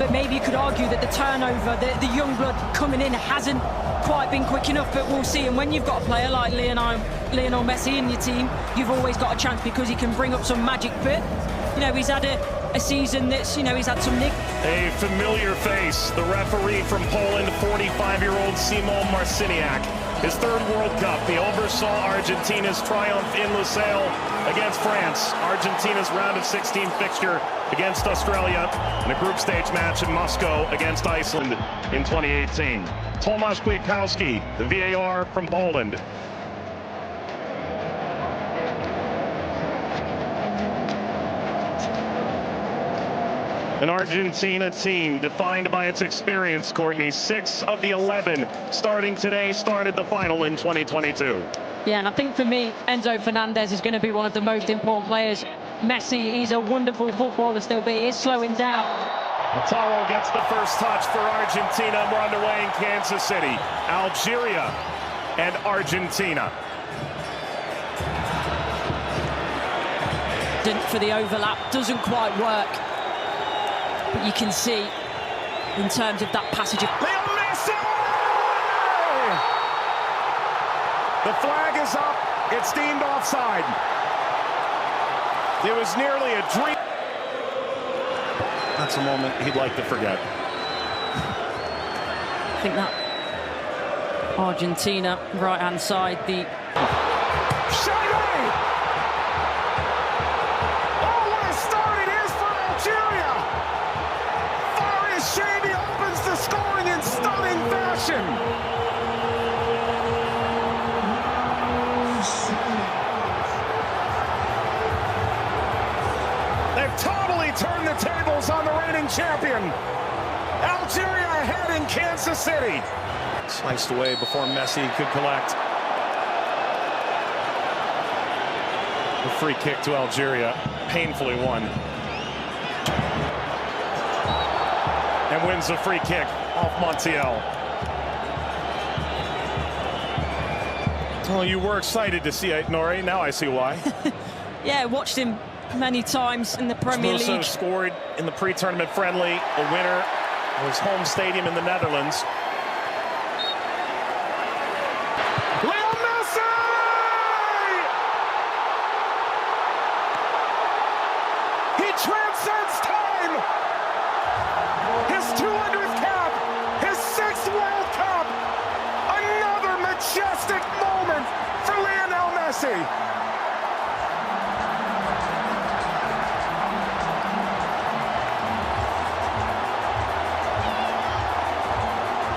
but maybe you could argue that the turnover, the young blood coming in hasn't quite been quick enough, but we'll see. And when you've got a player like Lionel Messi in your team, you've always got a chance because he can bring up some magic. But, you know, he's had a season that's, you know, he's had some nick. A familiar face, the referee from Poland, 45-year-old Szymon Marciniak. His third World Cup, he oversaw Argentina's triumph in Lusail against France. Argentina's round of 16 fixture against Australia, and a group stage match in Moscow against Iceland in 2018. Tomasz Kwiatkowski, the VAR from Poland. An Argentina team defined by its experience, Courtney. 6 of the 11 starting today started the final in 2022. Yeah, and I think for me, Enzo Fernandez is going to be one of the most important players. Messi, he's a wonderful footballer still, but he is slowing down. Lautaro gets the first touch for Argentina. We're underway in Kansas City. Algeria and Argentina. For the overlap, doesn't quite work. But you can see, in terms of that passage of... Lionel Messi! The flag is up. It's deemed offside. It was nearly a dream. That's a moment he'd like to forget. I think that Argentina, right-hand side, the... Shady opens the scoring in stunning fashion. They've totally turned the tables on the reigning champion. Algeria ahead in Kansas City. Sliced away before Messi could collect. A free kick to Algeria, painfully won. And wins a free kick off Montiel. Well, you were excited to see it, Nori. Now I see why. Yeah, I watched him many times in the Premier League. Also scored in the pre-tournament friendly, a winner of his home stadium in the Netherlands. Lionel Messi! He transcends time! His 200th cap, his 6th World Cup, another majestic moment for Lionel Messi.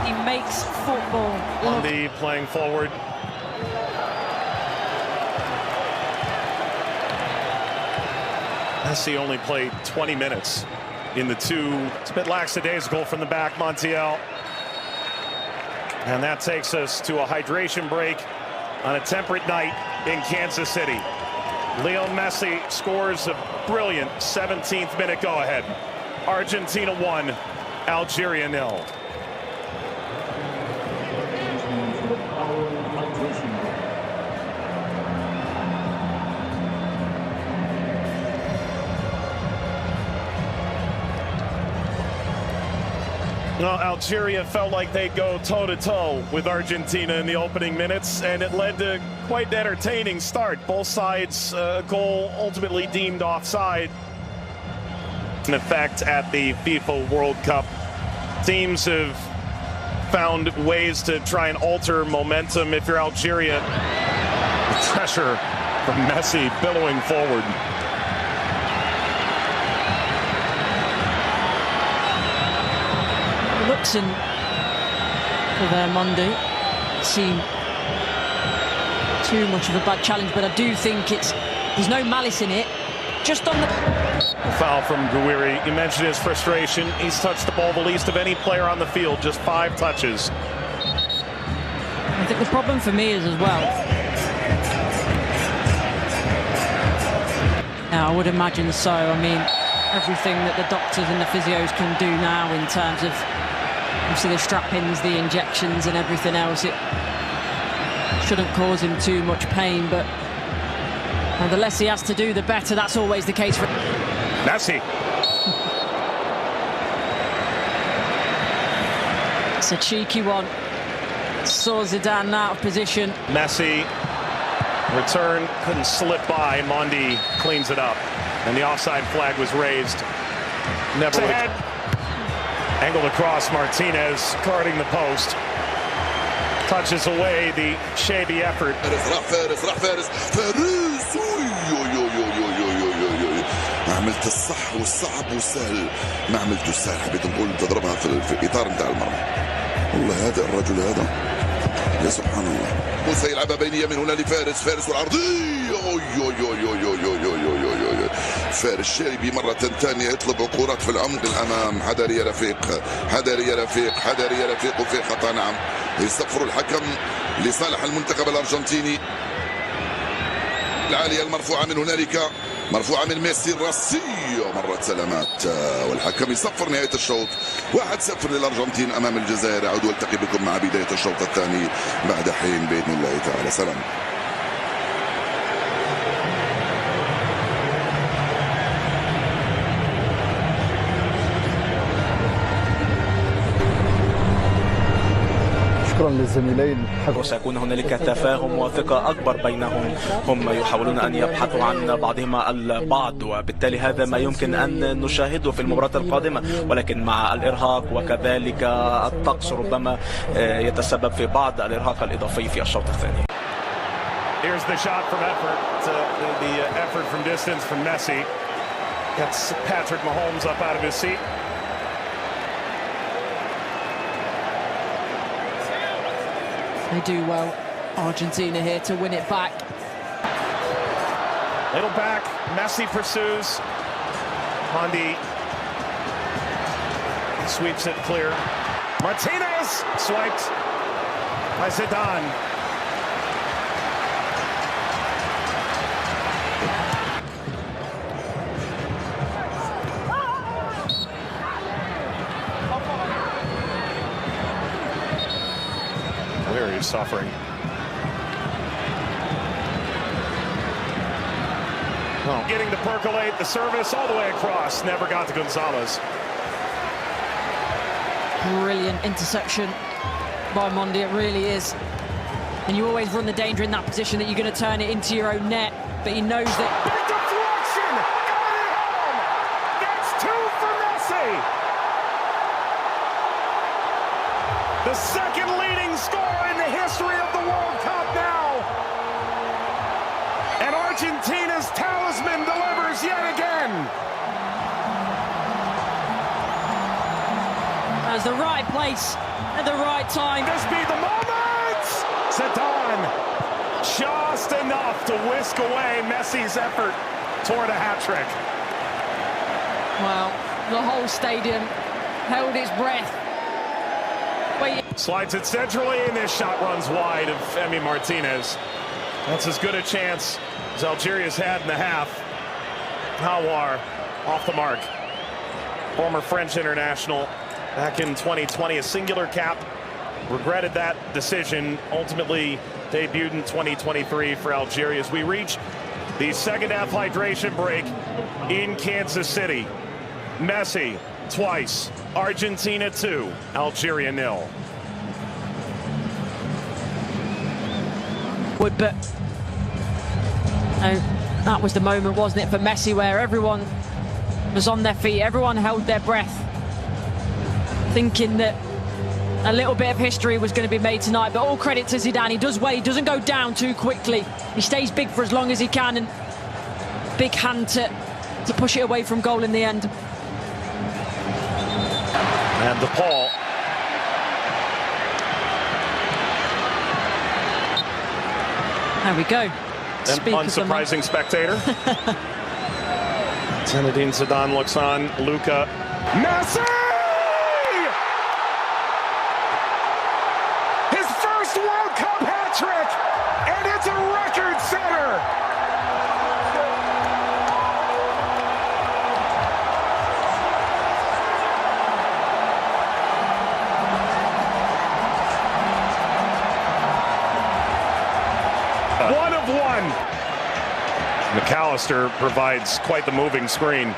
He makes football look... Andy playing forward. Messi only played 20 minutes. In the two, it's a bit lackadaisical from the back, Montiel. And that takes us to a hydration break on a temperate night in Kansas City. Lionel Messi scores a brilliant 17th minute go-ahead. Argentina 1, Algeria 0. Well, Algeria felt like they'd go toe-to-toe with Argentina in the opening minutes, and it led to quite an entertaining start. Both sides, goal ultimately deemed offside. In effect, at the FIFA World Cup, teams have found ways to try and alter momentum. If you're Algeria, the pressure from Messi billowing forward. Looks and for their Monday seem too much of a bad challenge, but I do think there's no malice in it. Just on the foul from Khyrwait. You mentioned his frustration. He's touched the ball the least of any player on the field, just 5 touches. I think the problem for me is as well. Yeah, I would imagine so. I mean, everything that the doctors and the physios can do now in terms of obviously the strap-ins, the injections and everything else, it shouldn't cause him too much pain, but the less he has to do, the better. That's always the case for Messi. That's a cheeky one. Saw Zidane out of position. Messi, return, couldn't slip by. Mondi cleans it up. And the offside flag was raised. Never would. Angled across, Martinez guarding the post. Touches away the shabby effort. فارس ما عملت الصح والصعب والسهل، ما عملت السهل، حبيت نقول تضربها في الاطار نتاع المرمى. والله هذا الرجل هذا يا سبحان الله. موسى يلعبها بينيه من هنا لفارس والعرضيه. فارس شاربي مرة ثانية يطلب كرات في العمق الأمام. حذر يا رفيق، حذر يا رفيق، حذر يا رفيق، وفي خطأ. نعم، يصفر الحكم لصالح المنتخب الأرجنتيني. العالية المرفوعة من هنالك، مرفوعة من ميسي الراسية، مرت سلامات، والحكم يصفر نهاية الشوط. 1-0 للأرجنتين أمام الجزائر. أعود والتقي بكم مع بداية الشوط الثاني بعد حين بإذن الله تعالى. سلام. شكرا للزميلين. وسيكون هنالك تفاهم وثقة أكبر بينهم. هم يحاولون أن يبحثوا عن بعضهما البعض، وبالتالي هذا ما يمكن أن نشاهده في المباراة القادمة، ولكن مع الإرهاق وكذلك الطقس ربما يتسبب في بعض الإرهاق الإضافي في الشوط الثاني. Here's the shot from effort. The effort from distance from Messi. Gets Patrick Mahomes up out of his seat. They do well, Argentina here to win it back. Little back, Messi pursues. Mondi sweeps it clear. Martinez swiped by Zidane. He's suffering. Oh. Getting to percolate the service all the way across. Never got to Gonzalez. Brilliant interception by Mondi, it really is. And you always run the danger in that position that you're going to turn it into your own net, but he knows that. Big deflection! Got it home! That's 2 for Messi! The second leading scorer in the history of the World Cup now. And Argentina's talisman delivers yet again. That's the right place at the right time. This be the moment! Zidane just enough to whisk away Messi's effort toward a hat-trick. Well, the whole stadium held its breath. Slides it centrally, and this shot runs wide of Emi Martinez. That's as good a chance as Algeria's had in the half. Hawar off the mark. Former French international back in 2020, a singular cap. Regretted that decision. Ultimately debuted in 2023 for Algeria as we reach the second half hydration break in Kansas City. Messi twice. Argentina 2, Algeria 0. But that was the moment, wasn't it, for Messi, where everyone was on their feet, everyone held their breath, thinking that a little bit of history was going to be made tonight. But all credit to Zidane. He does well, he doesn't go down too quickly. He stays big for as long as he can, and big hand to push it away from goal in the end. And DePaul. There we go. An unsurprising spectator. Zinedine Zidane looks on. Luka. Messi! His first World Cup hat-trick! And it's a record setter! One of one. McAllister provides quite the moving screen.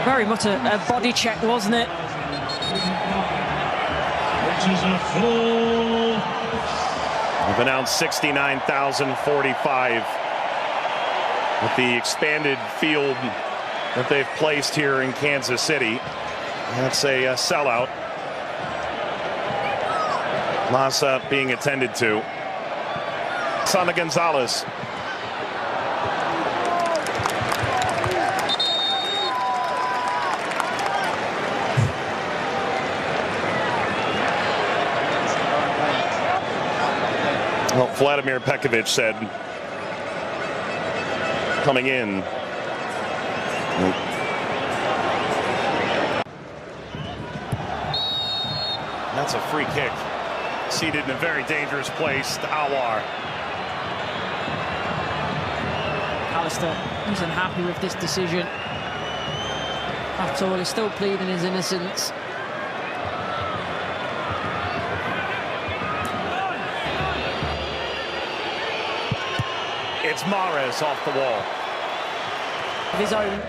Very much a body check, wasn't it? We've announced 69,045 with the expanded field that they've placed here in Kansas City. That's a sellout. Massa being attended to. Sana Gonzalez. Well, Vladimir Pekovic said coming in. That's a free kick. Seated in a very dangerous place to Awar. Alistair isn't happy with this decision at all. He's still pleading his innocence. It's Mahrez off the wall. Of his own.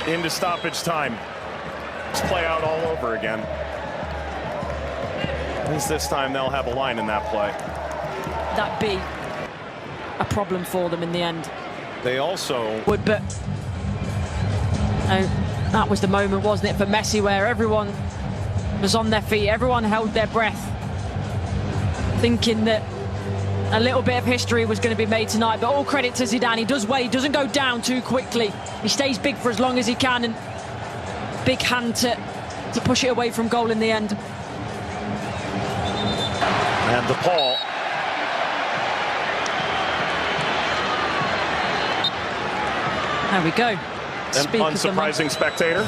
Into stoppage time. Let's play out all over again. At least this time they'll have a line in that play. That'd be a problem for them in the end. They also But that was the moment, wasn't it, for Messi, where everyone was on their feet, everyone held their breath, thinking that a little bit of history was going to be made tonight. But all credit to Zidane. He does well. He doesn't go down too quickly. He stays big for as long as he can, and big hand to push it away from goal in the end. and DePaul. There we go. An unsurprising spectator.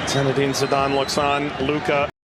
Zinedine Zidane looks on. Luka